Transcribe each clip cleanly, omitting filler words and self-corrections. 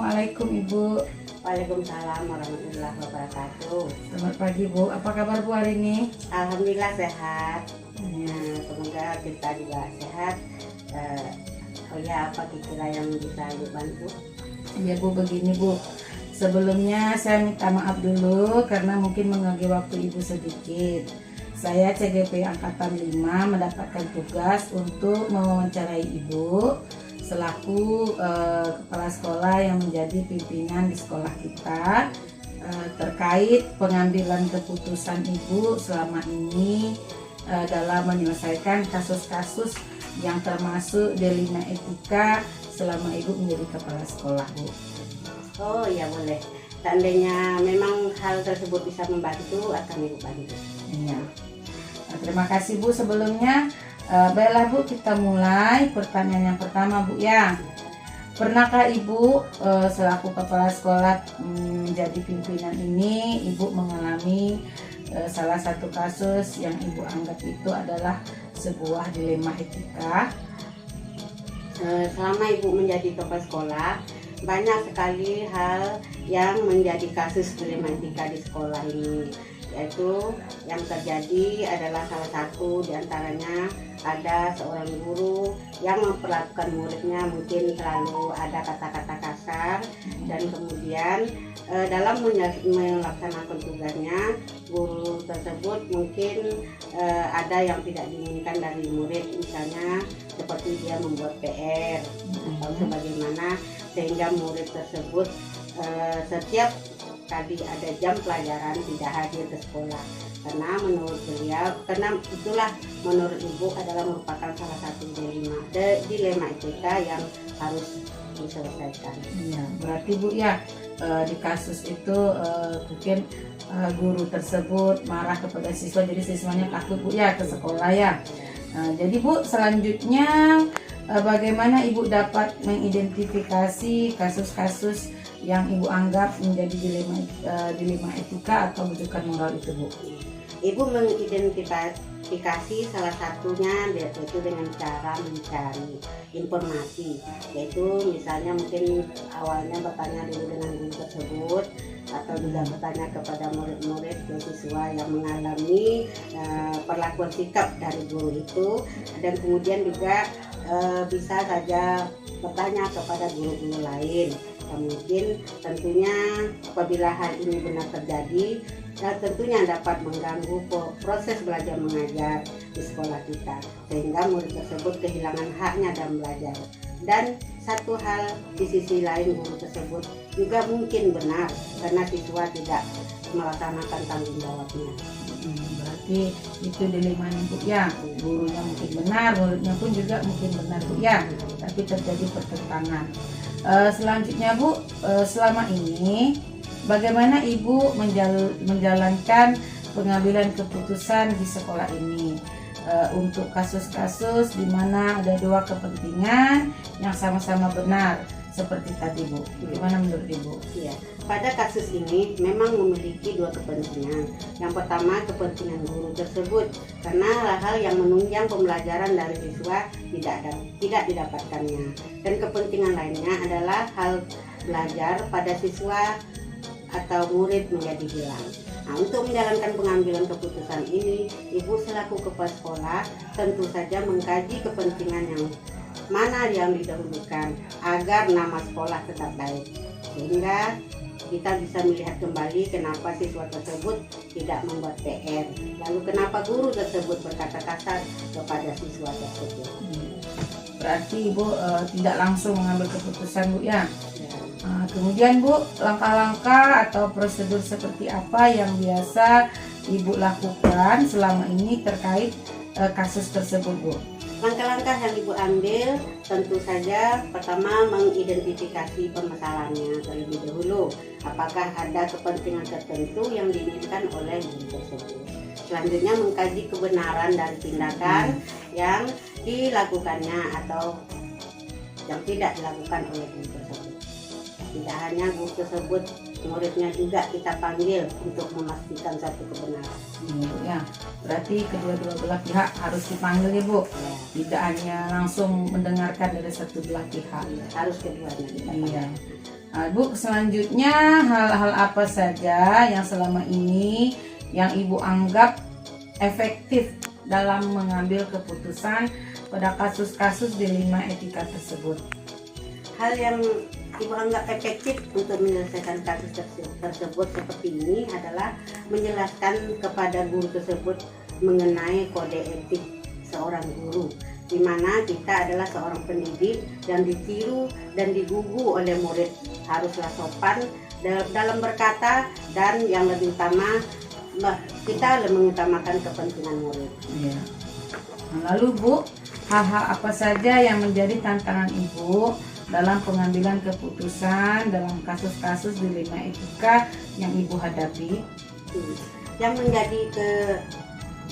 Assalamualaikum Ibu. Waalaikumsalam warahmatullahi wabarakatuh. Selamat pagi Bu. Apa kabar Bu hari ini? Alhamdulillah sehat. Semoga kita juga sehat. Oh ya, apa kira yang bisa Ibu bantu? Iya Bu, begini Bu. Sebelumnya saya minta maaf dulu karena mungkin mengganggu waktu Ibu sedikit. Saya CGP Angkatan 5 mendapatkan tugas untuk mewawancarai Ibu selaku kepala sekolah yang menjadi pimpinan di sekolah kita terkait pengambilan keputusan Ibu selama ini dalam menyelesaikan kasus-kasus yang termasuk dilema etika selama Ibu menjadi kepala sekolah Bu. Oh ya boleh. Seandainya memang hal tersebut bisa membantu, akan Ibu bantu. Iya. Terima kasih Bu sebelumnya. Baiklah Bu, kita mulai. Pertanyaan yang pertama Bu ya. Pernahkah Ibu selaku kepala sekolah menjadi pimpinan ini, Ibu mengalami salah satu kasus yang Ibu anggap itu adalah sebuah dilema etika? Selama Ibu menjadi kepala sekolah, banyak sekali hal yang menjadi kasus dilema etika di sekolah ini. Yaitu yang terjadi adalah salah satu diantaranya ada seorang guru yang memperlakukan muridnya mungkin selalu ada kata-kata kasar, dan kemudian dalam melaksanakan tugasnya guru tersebut mungkin ada yang tidak diinginkan dari murid, misalnya seperti dia membuat PR atau sebagaimana, sehingga murid tersebut setiap kali ada jam pelajaran tidak hadir ke sekolah, karena menurut beliau, karena itulah menurut Ibu adalah merupakan salah satu dilema etika yang harus diselesaikan. Iya, berarti Bu ya di kasus itu mungkin guru tersebut marah kepada siswa, jadi siswanya takut Bu ya ke sekolah ya. Jadi Bu, selanjutnya bagaimana Ibu dapat mengidentifikasi kasus-kasus yang Ibu anggap menjadi dilema etika atau rujukan moral itu Bu? Ibu mengidentifikasi salah satunya yaitu dengan cara mencari informasi, yaitu misalnya mungkin awalnya bertanya dulu dengan guru tersebut, atau juga bertanya kepada murid-murid siswa yang mengalami perlakuan sikap dari guru itu, dan kemudian juga bisa saja bertanya kepada guru-guru lain. Mungkin tentunya apabila hal ini benar terjadi, dan tentunya dapat mengganggu proses belajar mengajar di sekolah kita, sehingga murid tersebut kehilangan haknya dalam belajar. Dan satu hal di sisi lain, guru tersebut juga mungkin benar karena siswa tidak melaksanakan tanggung jawabnya. Berarti itu dilemanya Bu ya, gurunya mungkin benar, muridnya pun juga mungkin benar Bu ya, tapi terjadi pertentangan. Selanjutnya Bu, selama ini bagaimana Ibu menjalankan pengambilan keputusan di sekolah ini untuk kasus-kasus di mana ada dua kepentingan yang sama-sama benar seperti tadi Bu? Bagaimana menurut Ibu? Iya, pada kasus ini memang memiliki dua kepentingan. Yang pertama, kepentingan guru tersebut karena hal-hal yang menunjang pembelajaran dari siswa tidak didapatkannya, dan kepentingan lainnya adalah hal belajar pada siswa atau murid menjadi hilang. Nah, untuk menjalankan pengambilan keputusan ini, Ibu selaku kepala sekolah tentu saja mengkaji kepentingan yang mana yang didahulukan agar nama sekolah tetap baik, sehingga kita bisa melihat kembali kenapa siswa tersebut tidak membuat PR, lalu kenapa guru tersebut berkata kasar kepada siswa tersebut. Berarti Ibu tidak langsung mengambil keputusan Bu ya. Kemudian Bu, langkah-langkah atau prosedur seperti apa yang biasa Ibu lakukan selama ini terkait kasus tersebut Bu? Langkah-langkah yang Ibu ambil tentu saja pertama mengidentifikasi permasalahannya terlebih dahulu. Apakah ada kepentingan tertentu yang diinginkan oleh guru tersebut. Selanjutnya mengkaji kebenaran dari tindakan yang dilakukannya atau yang tidak dilakukan oleh guru tersebut. Tidak hanya guru tersebut, muridnya juga kita panggil untuk memastikan satu kebenaran. Ya, berarti kedua-dua belah pihak harus dipanggil ya Bu. Tidak hanya langsung mendengarkan dari satu belah pihak. Harus keduanya. Iya. Nah, Bu, selanjutnya hal-hal apa saja yang selama ini yang Ibu anggap efektif dalam mengambil keputusan pada kasus-kasus dilema etika tersebut? Hal yang Ibu anggap efektif untuk menyelesaikan kasus tersebut seperti ini adalah menjelaskan kepada guru tersebut mengenai kode etik seorang guru, di mana kita adalah seorang pendidik dan ditiru dan digugu oleh murid, haruslah sopan dalam berkata, dan yang lebih utama kita mengutamakan kepentingan murid. Ya. Nah, lalu Bu, hal-hal apa saja yang menjadi tantangan Ibu dalam pengambilan keputusan dalam kasus-kasus dilema etika yang Ibu hadapi? Yang menjadi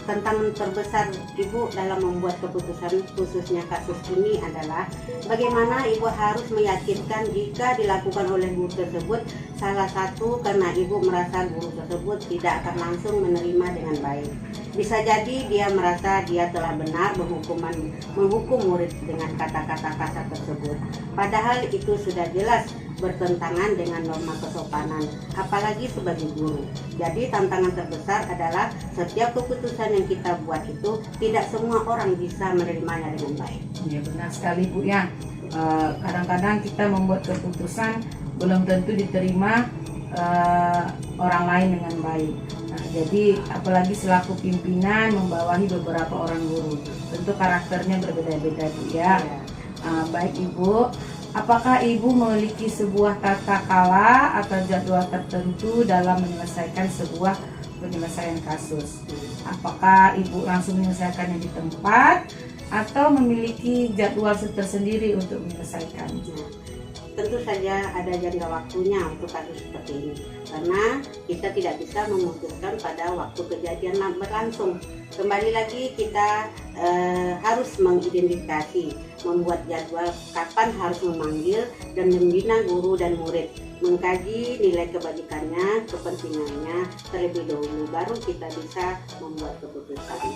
tantangan terbesar Ibu dalam membuat keputusan khususnya kasus ini adalah bagaimana Ibu harus meyakinkan jika dilakukan oleh guru tersebut, salah satu karena Ibu merasa guru tersebut tidak akan langsung menerima dengan baik. Bisa jadi dia merasa dia telah benar menghukum murid dengan kata-kata kasar tersebut, padahal itu sudah jelas bertentangan dengan norma kesopanan, apalagi sebagai guru. Jadi tantangan terbesar adalah setiap keputusan yang kita buat itu tidak semua orang bisa menerimanya dengan baik. Ya, benar sekali Bu ya. Kadang-kadang kita membuat keputusan belum tentu diterima orang lain dengan baik. Nah, jadi apalagi selaku pimpinan membawahi beberapa orang guru, tentu karakternya berbeda-beda Bu ya. Baik Ibu, apakah Ibu memiliki sebuah tata kala atau jadwal tertentu dalam menyelesaikan sebuah penyelesaian kasus? Apakah Ibu langsung menyelesaikannya di tempat atau memiliki jadwal tersendiri untuk menyelesaikannya? Tentu saja ada jangka waktunya untuk kasus seperti ini, karena kita tidak bisa memutuskan pada waktu kejadian berlangsung. Kembali lagi kita harus mengidentifikasi, membuat jadwal kapan harus memanggil dan membina guru dan murid, mengkaji nilai kebajikannya, kepentingannya terlebih dahulu, baru kita bisa membuat keputusan.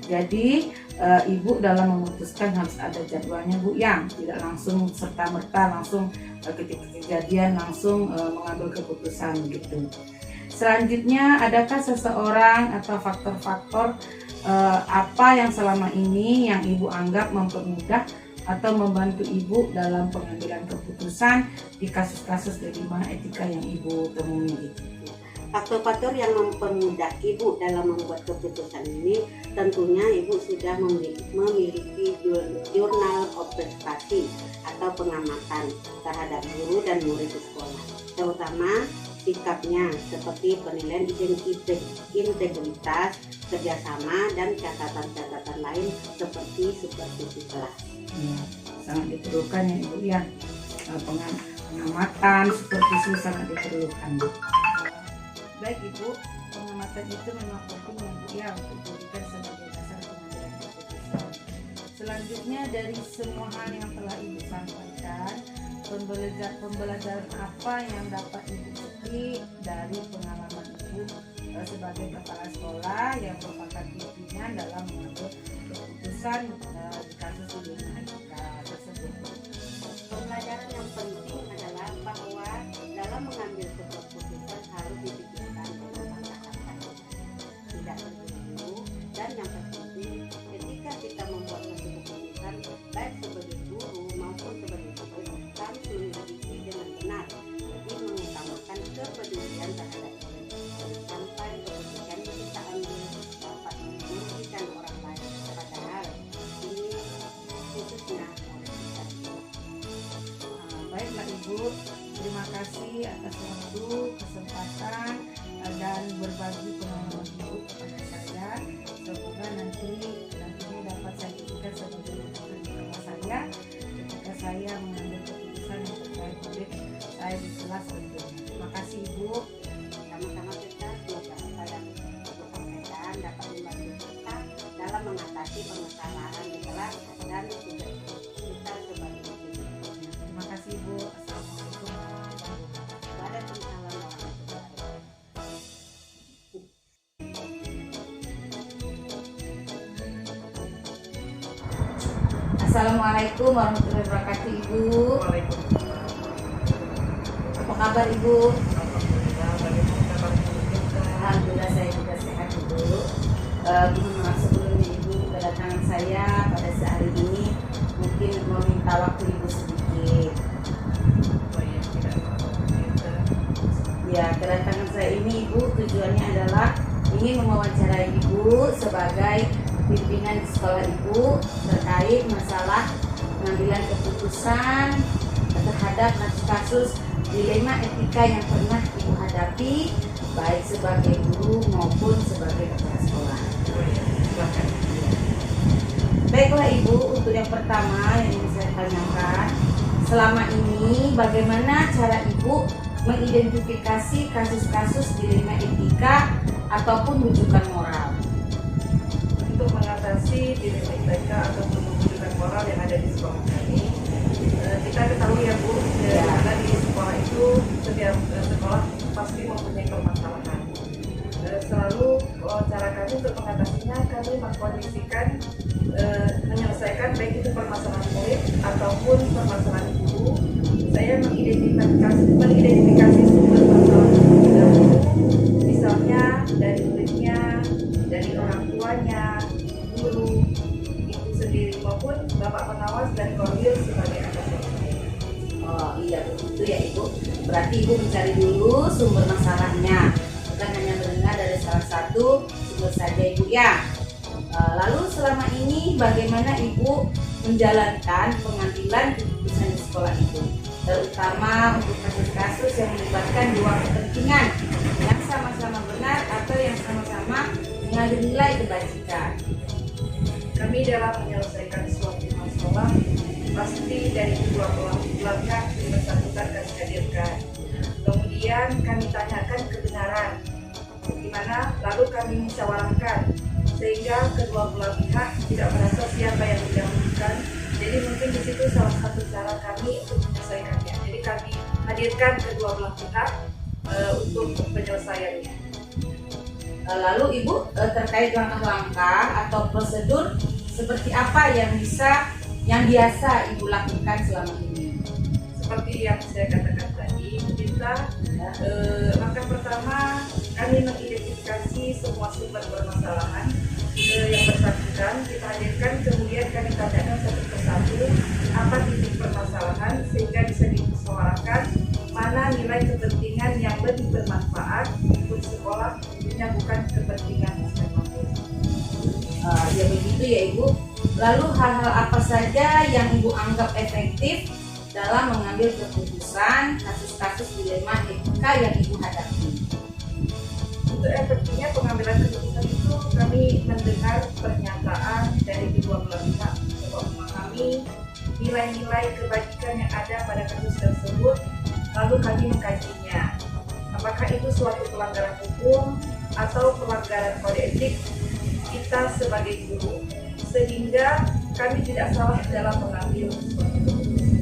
Jadi Ibu dalam memutuskan harus ada jadwalnya Bu ya, tidak langsung serta-merta langsung ketika kejadian langsung mengambil keputusan gitu. Selanjutnya, adakah seseorang atau faktor-faktor apa yang selama ini yang Ibu anggap mempermudah atau membantu Ibu dalam pengambilan keputusan di kasus-kasus dilema etika yang Ibu temui gitu? Faktor-faktor yang mempermudah Ibu dalam membuat keputusan ini tentunya Ibu sudah memiliki jurnal observasi atau pengamatan terhadap guru dan murid di sekolah, terutama sikapnya seperti penilaian integritas, kerjasama, dan catatan-catatan lain seperti supervisi kelas. Ya, sangat diperlukan ya Ibu ya, pengamatan supervisi sangat diperlukan. Baik Ibu, pengamatan itu memang penting ya untuk dijadikan sebagai dasar pengambilan keputusan. Selanjutnya, dari semua hal yang telah Ibu sampaikan, pembelajaran apa yang dapat Ibu petik dari pengalaman Ibu sebagai kepala sekolah yang merupakan pimpinan dalam mengambil keputusan di kasus dilema etika tersebut? Pembelajaran yang penting adalah bahwa dalam mengambil keputusan harus dipikirkan dengan matang, tidak terburu-buru, dan yang terpenting ketika kita membuat suatu keputusan, baik sebagai guru maupun sebagai murid, harus menyelidiki dengan benar, jadi mengutamakan kepedulian terhadap murid, sampai keputusan yang kita ambil dapat merugikan orang lain, padahal ini khususnya murid kita. Baiklah Ibu, terima kasih atas waktu, kesempatan, dan berbagi pengalaman Ibu kepada saya. Semoga nantinya dapat saya jadikan sebagai rujukan kepada saya ketika saya mengambil keputusan yang terkait murid saya di kelas berikutnya. Terima kasih Ibu. Sama-sama kita, semoga apa yang Ibu sampaikan dapat membantu kita dalam mengatasi permasalahan di kelas dan tugas kita sebagai guru. Terima kasih Ibu. Assalamualaikum warahmatullahi wabarakatuh. Waalaikumsalam warahmatullahi wabarakatuh. Assalamualaikum warahmatullahi wabarakatuh Ibu. Waalaikumsalam. Apa kabar Ibu? Alhamdulillah, bagaimana kabar Ibu juga? Alhamdulillah saya juga sehat Ibu. Mohon maaf sebelumnya Ibu, kedatangan saya pada hari ini mungkin meminta waktu Ibu sedikit. Oh iya, tidak apa-apa. Ya, kedatangan saya ini Ibu tujuannya adalah ingin mewawancarai Ibu sebagai pimpinan di sekolah Ibu terkait masalah pengambilan keputusan terhadap kasus dilema etika yang pernah Ibu hadapi baik sebagai guru maupun sebagai kepala sekolah. Oh iya, silakan. Baiklah Ibu, untuk yang pertama yang ingin saya tanyakan, selama ini bagaimana cara Ibu mengidentifikasi kasus-kasus dilema etika ataupun rujukan moral? Untuk mengatasi dilema etika ataupun rujukan moral yang ada di sekolah kami, kita ketahui ya Bu, karena di sekolah itu setiap sekolah pasti mempunyai permasalahan. Selalu cara kami untuk mengatasinya, kami mengkondisikan menyelesaikan baik itu permasalahan murid ataupun permasalahan guru. Saya mengidentifikasi sumber masalah terlebih dahulu, misalnya dari muridnya, dari orang tuanya, guru, ibu sendiri maupun bapak pengawas dan koordinator sebagai atasan. Oh iya begitu ya Ibu. Berarti Ibu mencari dulu sumber masalahnya, bukan hanya mendengar dari salah satu sumber saja Ibu ya. Lalu selama ini bagaimana Ibu menjalankan pengambilan keputusan di sekolah Ibu, terutama untuk kasus-kasus yang melibatkan dua kepentingan yang sama-sama benar atau yang sama-sama mengandung nilai kebajikan? Kami dalam menyelesaikan suatu masalah pasti dari kedua belah pihak yang bersangkutan kami hadirkan. Kemudian kami tanyakan kebenaran, di mana lalu kami musyawarahkan sehingga kedua belah pihak tidak merasa siapa yang didahulukan. Jadi mungkin di situ salah satu cara kami untuk menyelesaikannya. Jadi kami hadirkan kedua belah pihak untuk penyelesaiannya. Lalu Ibu terkait langkah-langkah atau prosedur seperti apa yang biasa Ibu lakukan selama ini? Seperti yang saya katakan tadi, kita langkah pertama kami mengidentifikasi semua sumber permasalahan yang bersangkutan, kita hadirkan, kemudian kami tanyakan satu persatu apa titik permasalahan sehingga bisa dimusyawarahkan mana nilai kepentingan yang lebih bermanfaat untuk sekolah, tentunya bukan kepentingan masyarakat. Ya begitu ya Ibu. Lalu hal-hal apa saja yang Ibu anggap efektif dalam mengambil keputusan kasus-kasus dilema etika yang Ibu hadapi? Untuk efektifnya pengambilan keputusan itu kami mendengar pernyataan dari kedua belah pihak untuk memahami nilai-nilai kebajikan yang ada pada kasus tersebut, lalu kami mengkajinya. Apakah itu suatu pelanggaran hukum atau pelanggaran kode etik kita sebagai guru, sehingga kami tidak salah dalam mengambil suatu keputusan.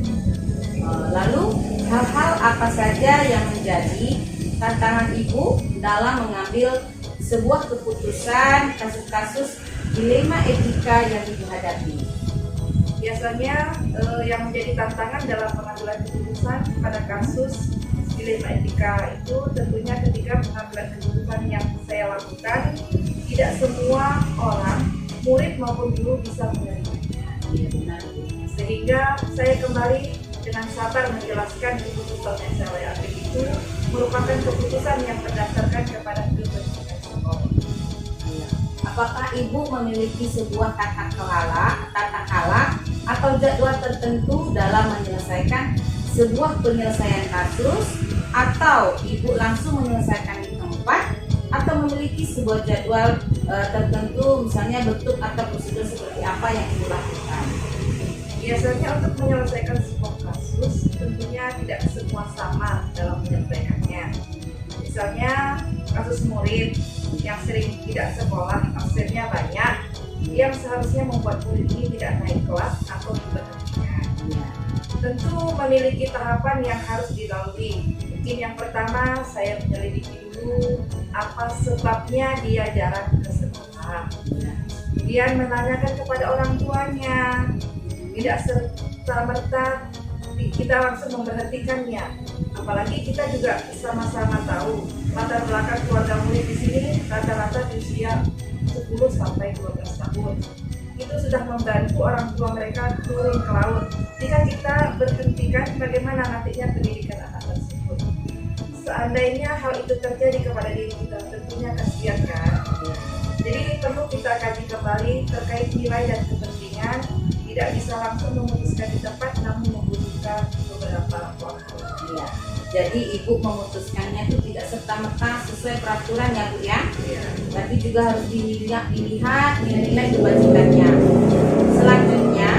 Lalu hal-hal apa saja yang menjadi tantangan Ibu dalam mengambil sebuah keputusan kasus-kasus dilema etika yang Ibu hadapi? Biasanya yang menjadi tantangan dalam pengambilan keputusan pada kasus dilema etika itu tentunya ketika pengambilan keputusan yang saya lakukan tidak semua orang, murid maupun guru bisa menerimanya. Iya benar. Sehingga saya kembali dengan sabar menjelaskan keputusan yang saya ambil itu merupakan keputusan yang berdasarkan kepada kepentingan sekolah. Apakah Ibu memiliki sebuah tata kelola atau jadwal tertentu dalam menyelesaikan sebuah penyelesaian kasus, atau Ibu langsung menyelesaikan di tempat, atau memiliki sebuah jadwal tertentu, misalnya bentuk atau prosedur seperti apa yang Ibu lakukan? Biasanya untuk menyelesaikan sebuah kasus tentunya tidak semua sama dalam menyelesaikannya. Misalnya kasus murid yang sering tidak sekolah, absennya banyak, yang seharusnya membuat murid ini tidak naik kelas atau diberhentikan. Tentu memiliki tahapan yang harus dilalui. Mungkin yang pertama saya menyelidiki dulu apa sebabnya dia jarang ke sekolah. Kemudian menanyakan kepada orang tuanya. Tidak serta-merta kita langsung memberhentikannya. Apalagi kita juga sama-sama tahu latar belakang keluarga murid di sini rata-rata di usia 10 sampai 12 tahun. Itu sudah membantu orang tua mereka turun ke laut. Jika kita berhentikan, bagaimana nantinya pendidikan anak tersebut? Seandainya hal itu terjadi kepada diri kita, tentunya kasihan kan? Jadi perlu kita kaji kembali terkait nilai dan kepentingan. Tidak bisa langsung memutuskan di tempat, namun membutuhkan beberapa hal. Iya. Jadi ibu memutuskannya itu tidak serta-merta sesuai peraturan ya Bu ya. Iya. Tapi juga harus dilihat nilai-nilai kebajikannya. Selanjutnya,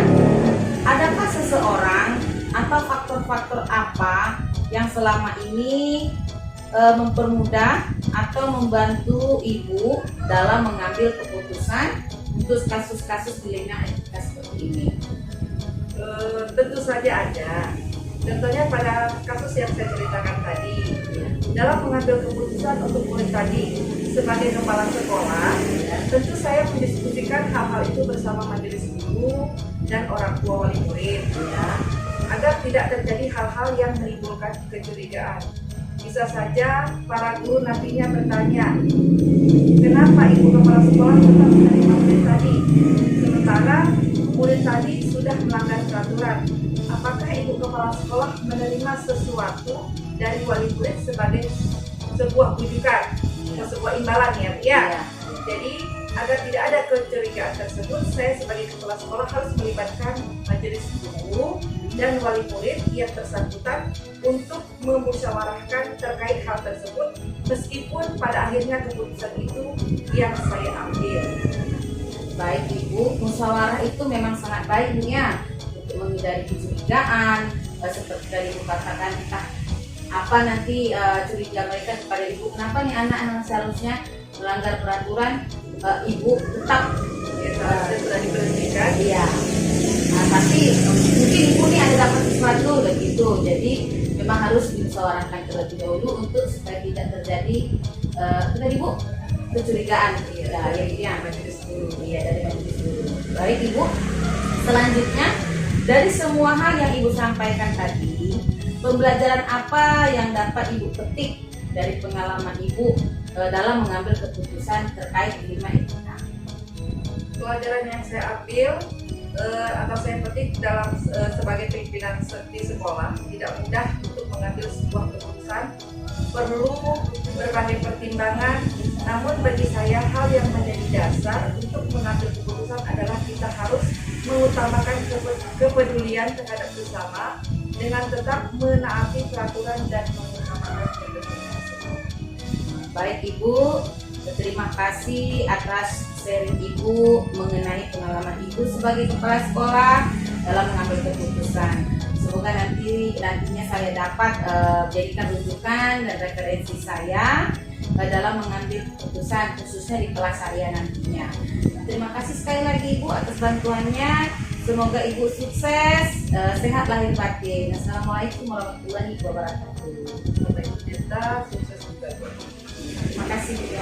adakah seseorang atau faktor-faktor apa yang selama ini mempermudah atau membantu ibu dalam mengambil keputusan untuk kasus-kasus dilema etika seperti ini? Tentu saja ada. Contohnya pada kasus yang saya ceritakan tadi, dalam mengambil keputusan untuk murid tadi sebagai kepala sekolah, tentu saya mendiskusikan hal-hal itu bersama majelis guru dan orang tua wali murid, ya, agar tidak terjadi hal-hal yang menimbulkan kecurigaan. Bisa saja para guru nantinya bertanya, kenapa ibu kepala sekolah tetap menerima murid tadi, sementara murid tadi sudah melanggar peraturan. Apakah ibu kepala sekolah menerima sesuatu dari wali murid sebagai sebuah bujukan atau sebuah imbalan ya? Ya. Jadi agar tidak ada kecurigaan tersebut, saya sebagai kepala sekolah harus melibatkan majelis guru dan wali murid yang bersangkutan untuk memusyawarahkan terkait hal tersebut, meskipun pada akhirnya keputusan itu yang saya ambil. Baik Ibu, musyawarah itu memang sangat baik ya untuk menghindari kecurigaan, seperti tadi Ibu katakan, entah apa nanti curiga mereka kepada Ibu, kenapa nih anak-anak seharusnya melanggar peraturan, Ibu tetap Sudah diberhentikan. iya. Nah, tapi mungkin Ibu nih ada dapat sesuatu begitu, jadi memang harus dimusyawarahkan terlebih dahulu untuk supaya tidak terjadi benar Ibu kecurigaan ya majelis guru dari majelis guru. Baik Ibu, selanjutnya dari semua hal yang Ibu sampaikan tadi, pembelajaran apa yang dapat Ibu petik dari pengalaman Ibu dalam mengambil keputusan terkait dilema etika? Pelajaran yang saya ambil atau saya petik dalam sebagai pimpinan di sekolah, tidak mudah untuk mengambil sebuah keputusan, perlu berbagai pertimbangan. Namun bagi saya hal yang menjadi dasar untuk mengambil keputusan adalah kita harus mengutamakan kepedulian terhadap sesama dengan tetap menaati peraturan dan mengutamakan kepentingan. Baik Ibu, terima kasih atas sharing Ibu mengenai pengalaman Ibu sebagai kepala sekolah dalam mengambil keputusan. Semoga nantinya saya dapat jadikan rujukan dan referensi saya dalam mengambil keputusan khususnya di kelas saya nantinya. Terima kasih sekali lagi Ibu atas bantuannya. Semoga Ibu sukses, sehat lahir batin. Assalamualaikum warahmatullahi wabarakatuh. Sampai jumpa, sukses juga. Terima kasih Bu.